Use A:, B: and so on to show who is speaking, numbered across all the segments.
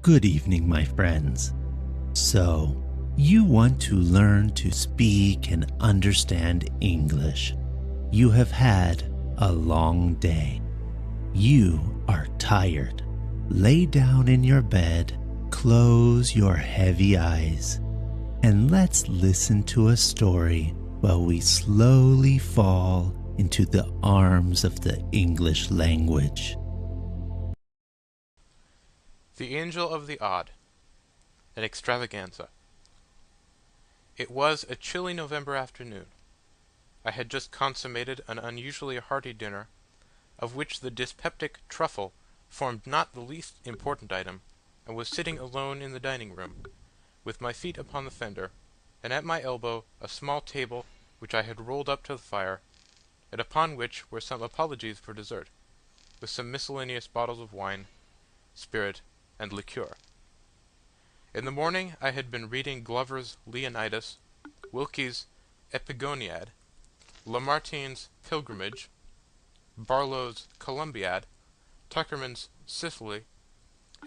A: Good evening, my friends. So, you want to learn to speak and understand English. You have had a long day. You are tired. Lay down in your bed, close your heavy eyes, and let's listen to a story while we slowly fall into the arms of the English language.
B: The Angel of the Odd. An Extravaganza. It was a chilly November afternoon. I had just consummated an unusually hearty dinner, of which the dyspeptic truffle formed not the least important item, and was sitting alone in the dining room, with my feet upon the fender, and at my elbow a small table which I had rolled up to the fire, and upon which were some apologies for dessert, with some miscellaneous bottles of wine, spirit, and liqueur. In the morning I had been reading Glover's Leonidas, Wilkie's Epigoniad, Lamartine's Pilgrimage, Barlow's Columbiad, Tuckerman's Sicily,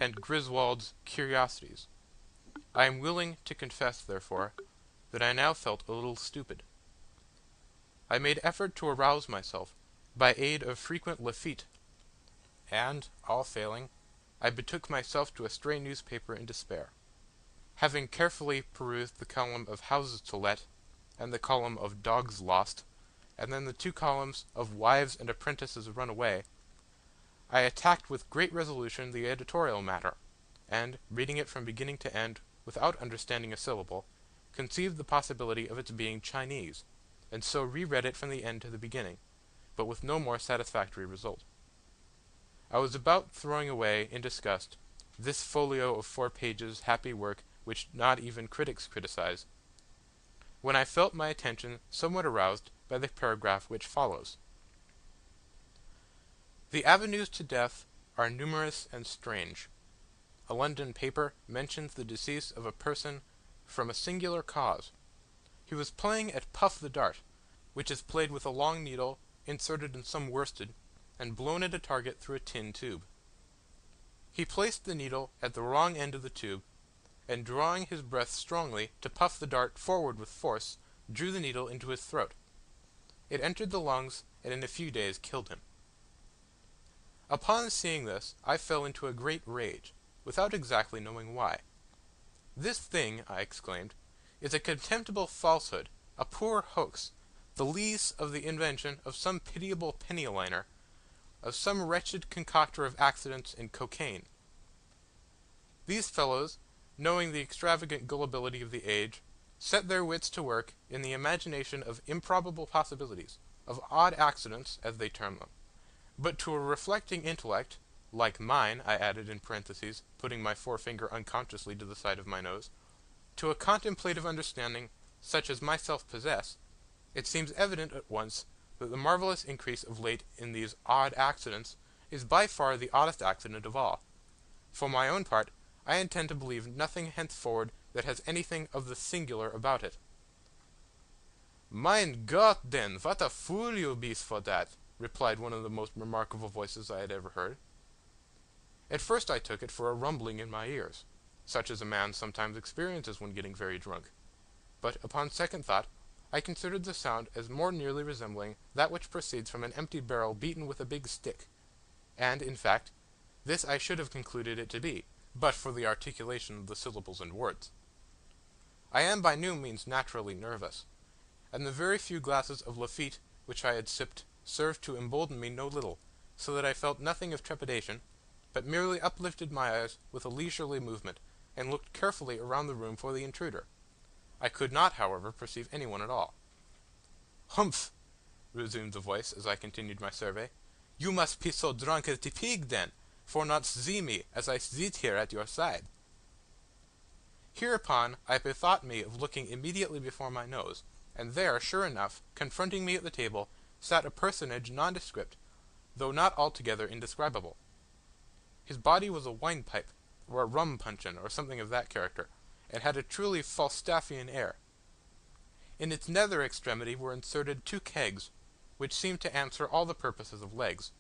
B: and Griswold's Curiosities. I am willing to confess, therefore, that I now felt a little stupid. I made effort to arouse myself by aid of frequent Lafitte, and, all failing, I betook myself to a stray newspaper in despair. Having carefully perused the column of houses to let, and the column of dogs lost, and then the two columns of wives and apprentices run away, I attacked with great resolution the editorial matter, and, reading it from beginning to end, without understanding a syllable, conceived the possibility of its being Chinese, and so re-read it from the end to the beginning, but with no more satisfactory result. I was about throwing away, in disgust, this folio of 4 pages happy work which not even critics criticize, when I felt my attention somewhat aroused by the paragraph which follows. The avenues to death are numerous and strange. A London paper mentions the decease of a person from a singular cause. He was playing at Puff the Dart, which is played with a long needle inserted in some worsted, and blown at a target through a tin tube. He placed the needle at the wrong end of the tube, and drawing his breath strongly to puff the dart forward with force, drew the needle into his throat. It entered the lungs, and in a few days killed him. Upon seeing this, I fell into a great rage, without exactly knowing why. "This thing," I exclaimed, "is a contemptible falsehood, a poor hoax, the lees of the invention of some pitiable penny-a-liner, of some wretched concocter of accidents in cocaine. These fellows, knowing the extravagant gullibility of the age, set their wits to work in the imagination of improbable possibilities, of odd accidents, as they term them. But to a reflecting intellect, like mine," I added in parentheses, putting my forefinger unconsciously to the side of my nose, "to a contemplative understanding, such as myself possess, it seems evident at once that the marvellous increase of late in these odd accidents is by far the oddest accident of all. For my own part, I intend to believe nothing henceforward that has anything of the singular about it." "Mein Gott, then, what a fool you be for that!" replied one of the most remarkable voices I had ever heard. At first I took it for a rumbling in my ears, such as a man sometimes experiences when getting very drunk, but, upon second thought, I considered the sound as more nearly resembling that which proceeds from an empty barrel beaten with a big stick, and, in fact, this I should have concluded it to be, but for the articulation of the syllables and words. I am by no means naturally nervous, and the very few glasses of Lafitte which I had sipped served to embolden me no little, so that I felt nothing of trepidation, but merely uplifted my eyes with a leisurely movement, and looked carefully around the room for the intruder. I could not, however, perceive anyone at all. "Humph!" resumed the voice as I continued my survey. "You must be so drunk as the pig, then, for not see me as I sit here at your side." Hereupon I bethought me of looking immediately before my nose, and there, sure enough, confronting me at the table, sat a personage nondescript, though not altogether indescribable. His body was a wine-pipe, or a rum-puncheon, or something of that character, and had a truly Falstaffian air. In its nether extremity were inserted 2 kegs, which seemed to answer all the purposes of legs.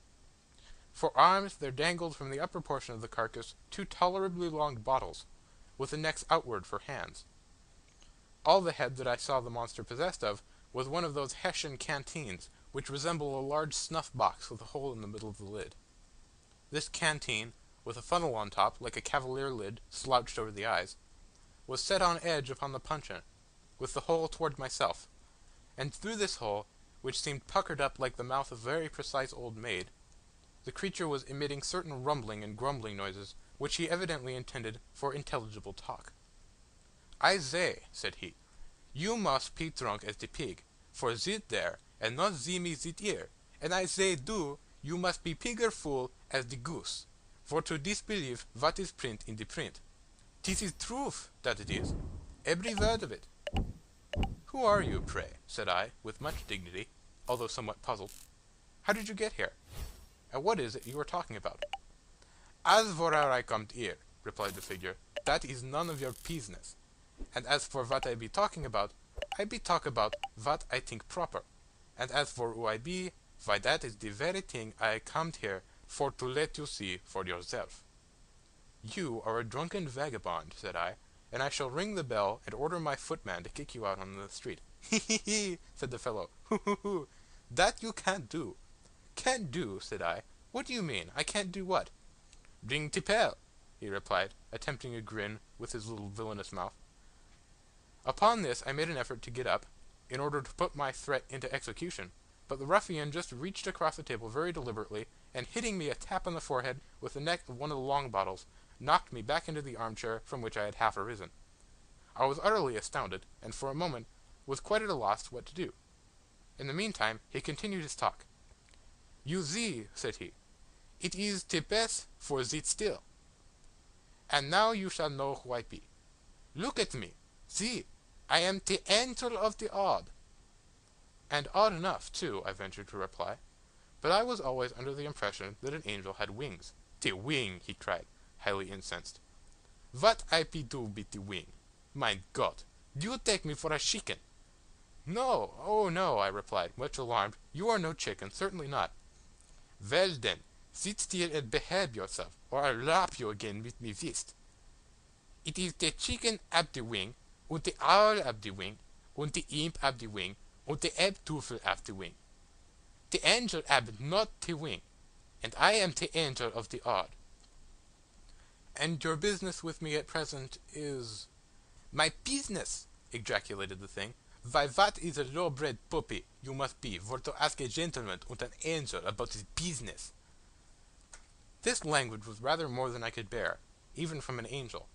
B: For arms there dangled from the upper portion of the carcass 2 tolerably long bottles, with the necks outward for hands. All the head that I saw the monster possessed of was one of those Hessian canteens, which resemble a large snuff box with a hole in the middle of the lid. This canteen, with a funnel on top like a cavalier lid slouched over the eyes, was set on edge upon the puncheon, with the hole toward myself, and through this hole, which seemed puckered up like the mouth of a very precise old maid, the creature was emitting certain rumbling and grumbling noises, which he evidently intended for intelligible talk. "I say," said he, "you must be drunk as the pig, for zit there, and not see me zit here, and I say do, you must be pigger fool as the goose, for to disbelieve what is print in the print. 'Tis is truth, that it is, every word of it." "Who are you, pray?" said I, with much dignity, although somewhat puzzled. "How did you get here? And what is it you are talking about?" "As for how I comed here," replied the figure, "that is none of your business. And as for what I be talking about, I be talk about what I think proper. And as for who I be, why that is the very thing I comed here for to let you see for yourself." "You are a drunken vagabond," said I, "and I shall ring the bell and order my footman to kick you out on the street." "He he he!" said the fellow. "Hoo hoo hoo! That you can't do." "Can't do?" said I. "What do you mean? I can't do what?" "Ring the bell," he replied, attempting a grin with his little villainous mouth. Upon this I made an effort to get up, in order to put my threat into execution, but the ruffian just reached across the table very deliberately, and hitting me a tap on the forehead with the neck of one of the long bottles, knocked me back into the armchair from which I had half arisen. I was utterly astounded, and for a moment was quite at a loss what to do. In the meantime he continued his talk. "You see," said he, "it is the best for zit still. And now you shall know who I be. Look at me. See, I am the angel of the odd." "And odd enough, too," I ventured to reply. But I was always under the impression that an angel had wings. "The wing!" he cried, highly incensed. "What I be do with the wing? Mein Gott! Do you take me for a chicken?" "No, oh no," I replied, much alarmed. "You are no chicken, certainly not." "Well then, sit still and behave yourself, or I'll lap you again with me fist. It is the chicken ab the wing, und the owl ab the wing, und the imp ab the wing, und the Ebteufel ab the wing. The angel ab not the wing, and I am the angel of the odd." "And your business with me at present is—" "My business!" ejaculated the thing. "Why, what is a low-bred puppy you must be for to ask a gentleman und an angel about his business?" This language was rather more than I could bear, even from an angel.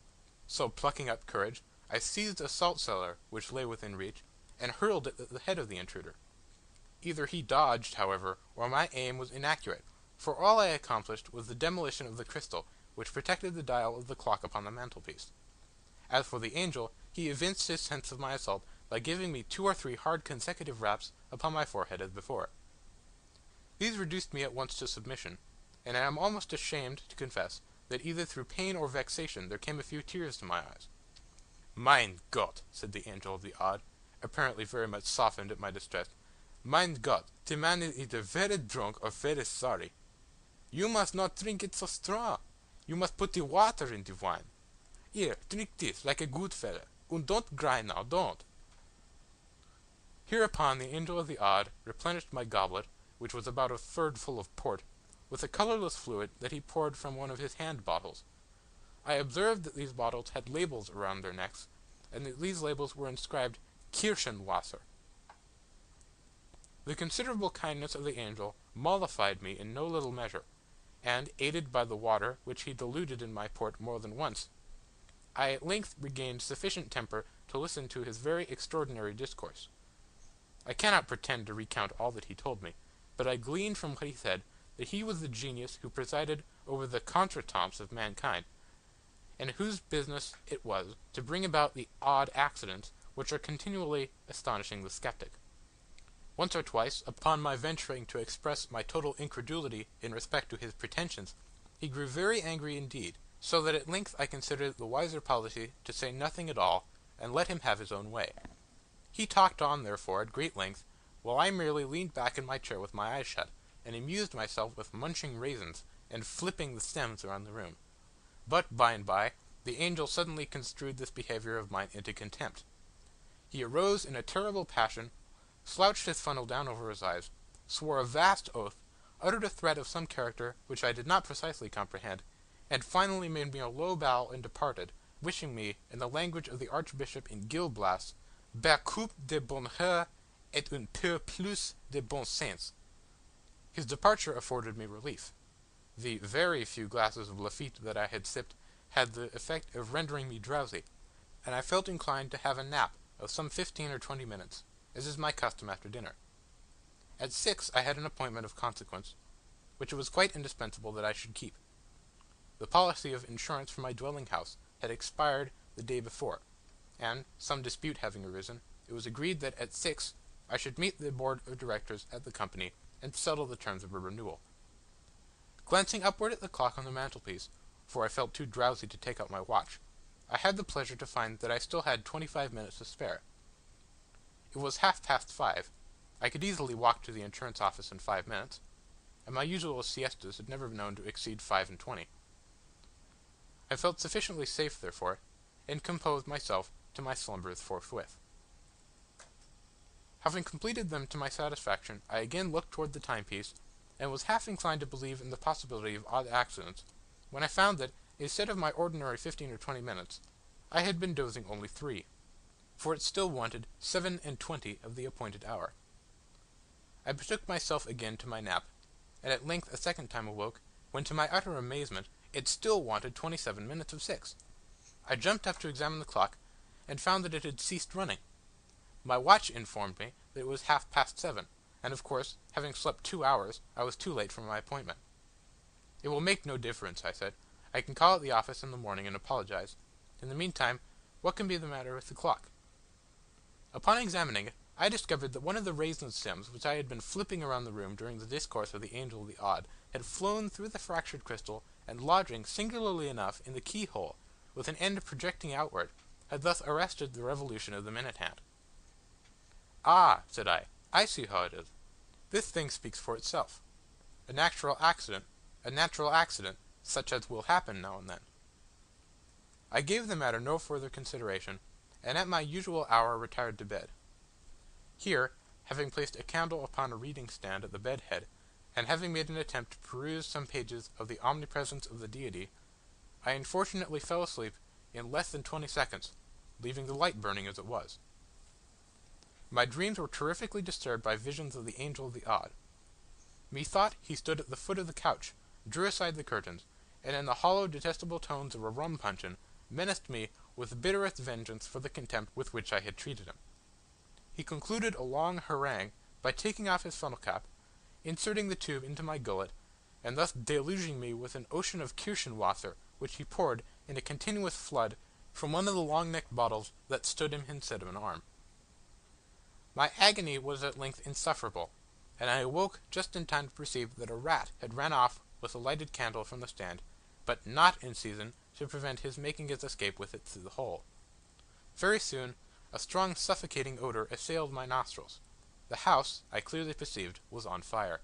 B: So plucking up courage, I seized a salt cellar which lay within reach, and hurled it at the head of the intruder. Either he dodged, however, or my aim was inaccurate, for all I accomplished was the demolition of the crystal which protected the dial of the clock upon the mantelpiece. As for the angel, he evinced his sense of my assault by giving me 2 or 3 hard consecutive raps upon my forehead as before. These reduced me at once to submission, and I am almost ashamed to confess that either through pain or vexation there came a few tears to my eyes. "Mein Gott!" said the angel of the odd, apparently very much softened at my distress. "Mein Gott, the man is either very drunk or very sorry. You must not drink it so strong. You must put the water in the wine. Here, drink this like a good fellow, and don't cry now, don't." Hereupon the angel of the odd replenished my goblet, which was about a third full of port, with a colourless fluid that he poured from one of his hand bottles. I observed that these bottles had labels around their necks, and that these labels were inscribed Kirchenwasser. The considerable kindness of the angel mollified me in no little measure, and, aided by the water which he diluted in my port more than once, I at length regained sufficient temper to listen to his very extraordinary discourse. I cannot pretend to recount all that he told me, but I gleaned from what he said that he was the genius who presided over the contretemps of mankind, and whose business it was to bring about the odd accidents which are continually astonishing the sceptic. Once or twice, upon my venturing to express my total incredulity in respect to his pretensions, he grew very angry indeed, so that at length I considered it the wiser policy to say nothing at all, and let him have his own way. He talked on, therefore, at great length, while I merely leaned back in my chair with my eyes shut, and amused myself with munching raisins, and flipping the stems around the room. But, by and by, the angel suddenly construed this behaviour of mine into contempt. He arose in a terrible passion, slouched his funnel down over his eyes, swore a vast oath, uttered a threat of some character which I did not precisely comprehend, and finally made me a low bow and departed, wishing me, in the language of the Archbishop in Gil Blas, beaucoup de bonheur et un peu plus de bon sens. His departure afforded me relief. The very few glasses of Lafitte that I had sipped had the effect of rendering me drowsy, and I felt inclined to have a nap of some 15 or 20 minutes, as is my custom after dinner. At 6 I had an appointment of consequence, which it was quite indispensable that I should keep. The policy of insurance for my dwelling house had expired the day before, and, some dispute having arisen, it was agreed that at 6 I should meet the board of directors at the company and settle the terms of a renewal. Glancing upward at the clock on the mantelpiece, for I felt too drowsy to take out my watch, I had the pleasure to find that I still had 25 minutes to spare. It was 5:30. I could easily walk to the insurance office in 5 minutes, and my usual siestas had never been known to exceed 5:20. I felt sufficiently safe, therefore, and composed myself to my slumbers forthwith. Having completed them to my satisfaction, I again looked toward the timepiece, and was half inclined to believe in the possibility of odd accidents, when I found that, instead of my ordinary 15 or 20 minutes, I had been dozing only 3, for it still wanted 7:20 of the appointed hour. I betook myself again to my nap, and at length a second time awoke, when to my utter amazement it still wanted 27 minutes of 6. I jumped up to examine the clock, and found that it had ceased running. My watch informed me that it was 7:30, and of course, having slept 2 hours, I was too late for my appointment. "It will make no difference," I said. "I can call at the office in the morning and apologize. In the meantime, what can be the matter with the clock?" Upon examining it, I discovered that one of the raisin stems which I had been flipping around the room during the discourse of the Angel of the Odd had flown through the fractured crystal, and lodging, singularly enough, in the keyhole, with an end projecting outward, had thus arrested the revolution of the minute hand. "Ah!" said I see how it is. This thing speaks for itself. A natural accident, such as will happen now and then." I gave the matter no further consideration, and at my usual hour retired to bed. Here, having placed a candle upon a reading stand at the bed head, and having made an attempt to peruse some pages of the Omnipresence of the Deity, I unfortunately fell asleep in less than 20 seconds, leaving the light burning as it was. My dreams were terrifically disturbed by visions of the Angel of the Odd. Methought he stood at the foot of the couch, drew aside the curtains, and in the hollow detestable tones of a rum puncheon, menaced me with the bitterest vengeance for the contempt with which I had treated him. He concluded a long harangue by taking off his funnel cap, inserting the tube into my gullet, and thus deluging me with an ocean of Kirschenwasser, which he poured in a continuous flood from one of the long-necked bottles that stood him instead of an arm. My agony was at length insufferable, and I awoke just in time to perceive that a rat had ran off with a lighted candle from the stand, but not in season to prevent his making his escape with it through the hole. Very soon a strong suffocating odour assailed my nostrils. The house, I clearly perceived, was on fire.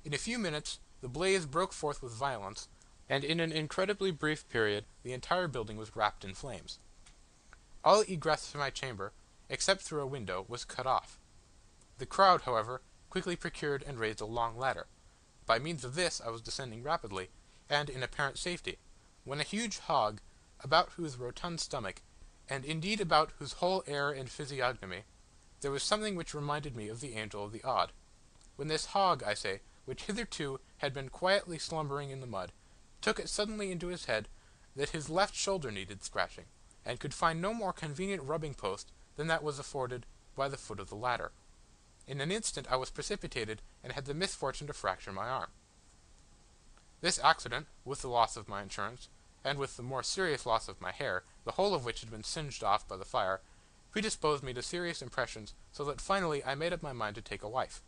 B: In a few minutes the blaze broke forth with violence, and in an incredibly brief period the entire building was wrapped in flames. All egress from my chamber, except through a window, was cut off. The crowd, however, quickly procured and raised a long ladder. By means of this I was descending rapidly, and in apparent safety, when a huge hog, about whose rotund stomach, and indeed about whose whole air and physiognomy, there was something which reminded me of the Angel of the Odd. When this hog, I say, which hitherto had been quietly slumbering in the mud, took it suddenly into his head that his left shoulder needed scratching, and could find no more convenient rubbing post than that was afforded by the foot of the ladder. In an instant I was precipitated, and had the misfortune to fracture my arm. This accident, with the loss of my insurance, and with the more serious loss of my hair, the whole of which had been singed off by the fire, predisposed me to serious impressions, so that finally I made up my mind to take a wife.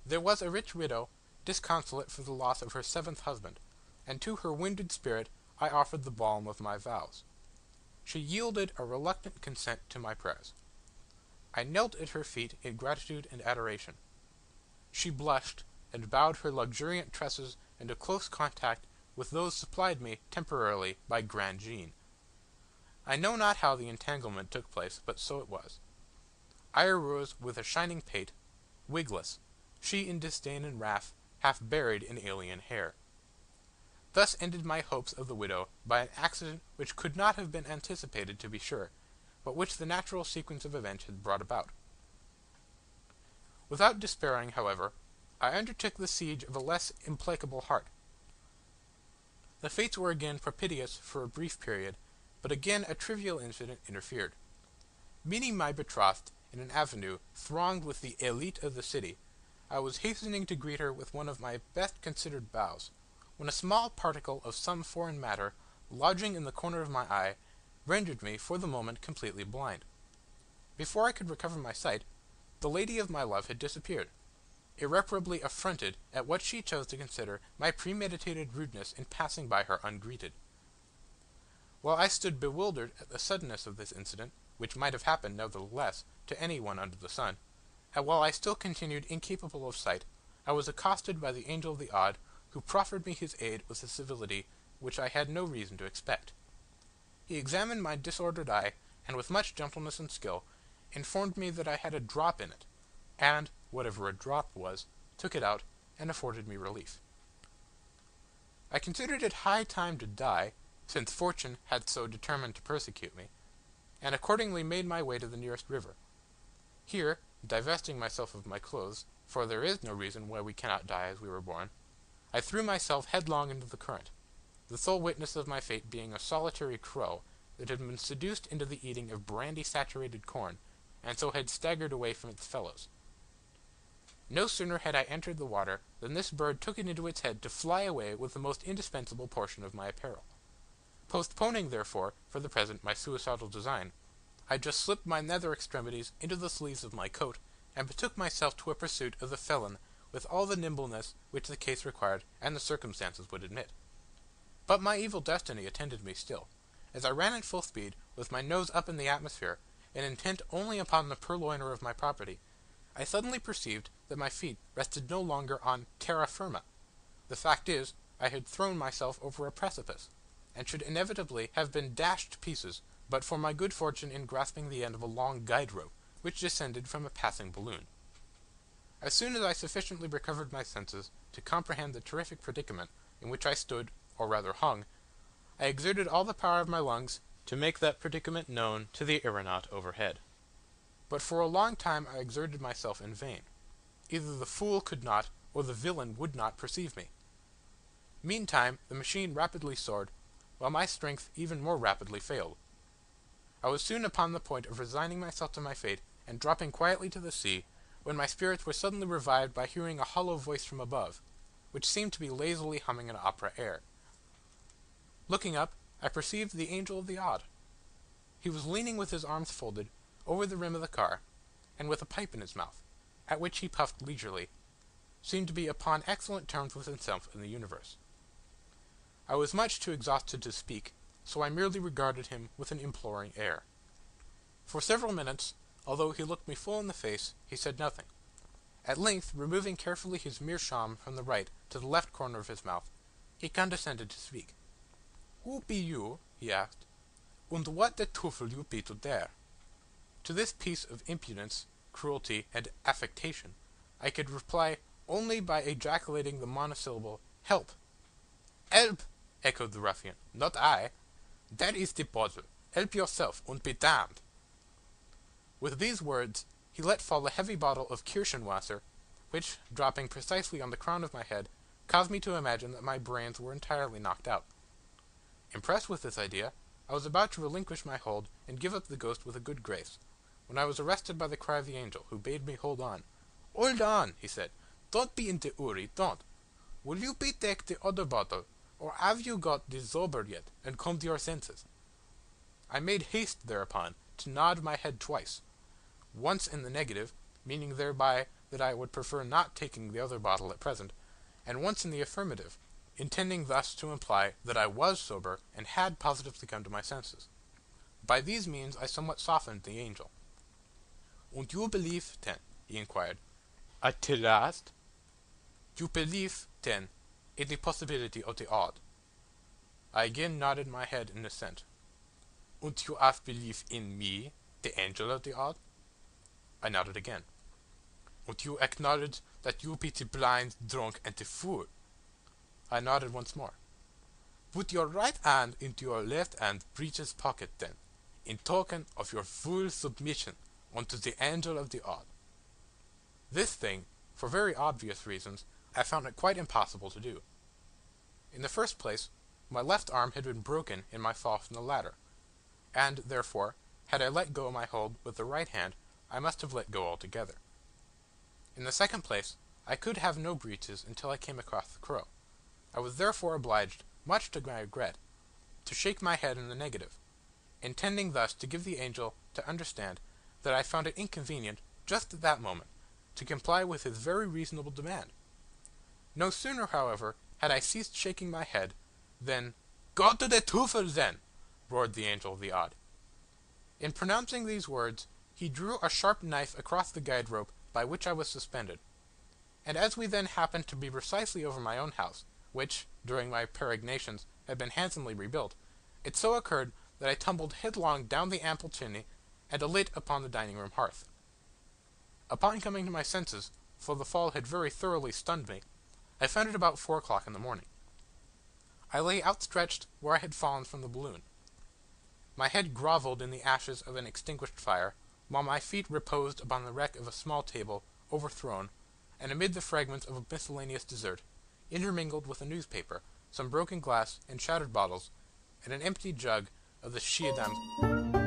B: There was a rich widow, disconsolate for the loss of her 7th husband, and to her wounded spirit I offered the balm of my vows. She yielded a reluctant consent to my prayers. I knelt at her feet in gratitude and adoration. She blushed, and bowed her luxuriant tresses into close contact with those supplied me temporarily by Grand Jean. I know not how the entanglement took place, but so it was. I arose with a shining pate, wigless, she in disdain and wrath, half buried in alien hair. Thus ended my hopes of the widow by an accident which could not have been anticipated to be sure, but which the natural sequence of events had brought about. Without despairing, however, I undertook the siege of a less implacable heart. The fates were again propitious for a brief period, but again a trivial incident interfered. Meeting my betrothed in an avenue thronged with the élite of the city, I was hastening to greet her with one of my best considered bows, when a small particle of some foreign matter, lodging in the corner of my eye, rendered me for the moment completely blind. Before I could recover my sight, the lady of my love had disappeared, irreparably affronted at what she chose to consider my premeditated rudeness in passing by her ungreeted. While I stood bewildered at the suddenness of this incident, which might have happened nevertheless to any one under the sun, and while I still continued incapable of sight, I was accosted by the Angel of the Odd, who proffered me his aid with a civility which I had no reason to expect. He examined my disordered eye, and with much gentleness and skill, informed me that I had a drop in it, and, whatever a drop was, took it out, and afforded me relief. I considered it high time to die, since fortune had so determined to persecute me, and accordingly made my way to the nearest river. Here, divesting myself of my clothes, for there is no reason why we cannot die as we were born, I threw myself headlong into the current, the sole witness of my fate being a solitary crow that had been seduced into the eating of brandy-saturated corn, and so had staggered away from its fellows. No sooner had I entered the water than this bird took it into its head to fly away with the most indispensable portion of my apparel. Postponing, therefore, for the present my suicidal design, I just slipped my nether extremities into the sleeves of my coat, and betook myself to a pursuit of the felon with all the nimbleness which the case required and the circumstances would admit. But my evil destiny attended me still. As I ran at full speed, with my nose up in the atmosphere, and intent only upon the purloiner of my property, I suddenly perceived that my feet rested no longer on terra firma. The fact is, I had thrown myself over a precipice, and should inevitably have been dashed to pieces but for my good fortune in grasping the end of a long guide rope, which descended from a passing balloon. As soon as I sufficiently recovered my senses to comprehend the terrific predicament in which I stood, or rather hung, I exerted all the power of my lungs to make that predicament known to the aeronaut overhead. But for a long time I exerted myself in vain. Either the fool could not, or the villain would not perceive me. Meantime the machine rapidly soared, while my strength even more rapidly failed. I was soon upon the point of resigning myself to my fate, and dropping quietly to the sea, when my spirits were suddenly revived by hearing a hollow voice from above, which seemed to be lazily humming an opera air. Looking up, I perceived the Angel of the Odd. He was leaning with his arms folded, over the rim of the car, and with a pipe in his mouth, at which he puffed leisurely, seemed to be upon excellent terms with himself and the universe. I was much too exhausted to speak, so I merely regarded him with an imploring air. For several minutes, although he looked me full in the face, he said nothing. At length, removing carefully his meerschaum from the right to the left corner of his mouth, he condescended to speak. "Who be you?" he asked, "and what the Teufel you be to dare?" To this piece of impudence, cruelty, and affectation, I could reply only by ejaculating the monosyllable "Help!" "Help!" echoed the ruffian, "not I. That is the bottle. Help yourself, and be damned." With these words, he let fall a heavy bottle of Kirschenwasser, which, dropping precisely on the crown of my head, caused me to imagine that my brains were entirely knocked out. Impressed with this idea, I was about to relinquish my hold and give up the ghost with a good grace, when I was arrested by the cry of the Angel, who bade me hold on. "Hold on," he said. "Don't be in the hurry, don't. Will you be take the other bottle, or have you got the sober yet, and come to your senses?" I made haste, thereupon, to nod my head twice, once in the negative, meaning thereby that I would prefer not taking the other bottle at present, and once in the affirmative, intending thus to imply that I was sober and had positively come to my senses. By these means I somewhat softened the Angel. "And you believe, then," he inquired, "at the last? You believe, then, in the possibility of the odd. I again nodded my head in assent. "Und you have belief in me, the angel of the odd?" I nodded again. "Und you acknowledge that you be the blind, drunk, and the fool?" I nodded once more. "Put your right hand into your left hand breeches pocket, then, in token of your full submission unto the angel of the odd." This thing, for very obvious reasons, I found it quite impossible to do. In the first place, my left arm had been broken in my fall from the ladder, and, therefore, had I let go my hold with the right hand, I must have let go altogether. In the second place, I could have no breeches until I came across the crow. I was therefore obliged, much to my regret, to shake my head in the negative, intending thus to give the angel to understand that I found it inconvenient, just at that moment, to comply with his very reasonable demand. No sooner, however, had I ceased shaking my head, than "Go to the Teufel, then!" roared the angel of the odd. In pronouncing these words, he drew a sharp knife across the guide rope by which I was suspended, and as we then happened to be precisely over my own house, which, during my peregrinations, had been handsomely rebuilt, it so occurred that I tumbled headlong down the ample chimney, and alit upon the dining room hearth. Upon coming to my senses, for the fall had very thoroughly stunned me, I found it about 4 o'clock in the morning. I lay outstretched where I had fallen from the balloon. My head grovelled in the ashes of an extinguished fire, while my feet reposed upon the wreck of a small table, overthrown, and amid the fragments of a miscellaneous dessert, intermingled with a newspaper, some broken glass and shattered bottles, and an empty jug of the Schiedam.